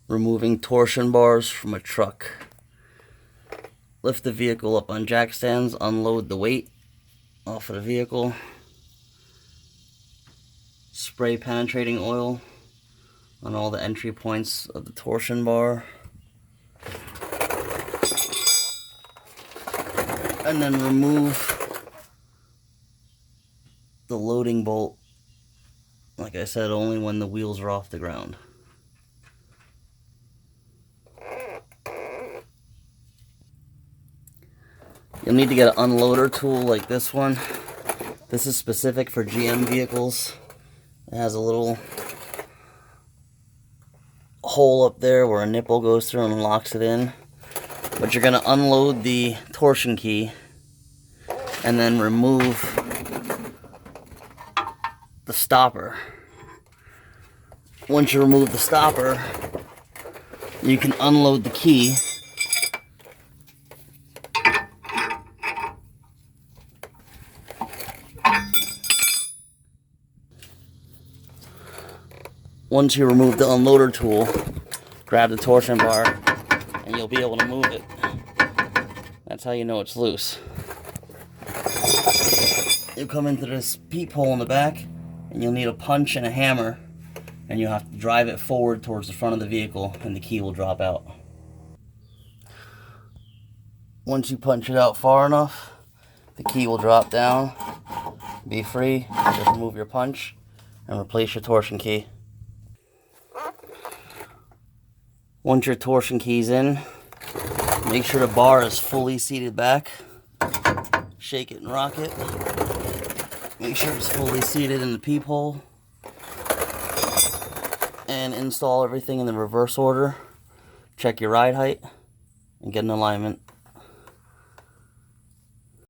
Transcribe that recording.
removing torsion bars from a truck. Lift the vehicle up on jack stands, unload the weight off of the vehicle. Spray penetrating oil on all the entry points of the torsion bar. And then remove the loading bolt, like I said, only when the wheels are off the ground. You'll need to get an unloader tool like this one. This is specific for GM vehicles. It has a little hole up there where a nipple goes through and locks it in. But you're going to unload the torsion key and then remove the stopper. Once you remove the stopper, you can unload the key. Once you remove the unloader tool, grab the torsion bar and you'll be able to move it. That's how you know it's loose. You'll come into this peephole in the back and you'll need a punch and a hammer, and you'll have to drive it forward towards the front of the vehicle and the key will drop out. Once you punch it out far enough, the key will drop down. Be free. Just remove your punch and replace your torsion key. Once your torsion key's in, make sure the bar is fully seated back. Shake it and rock it. Make sure it's fully seated in the peephole. And install everything in the reverse order. Check your ride height and get in alignment.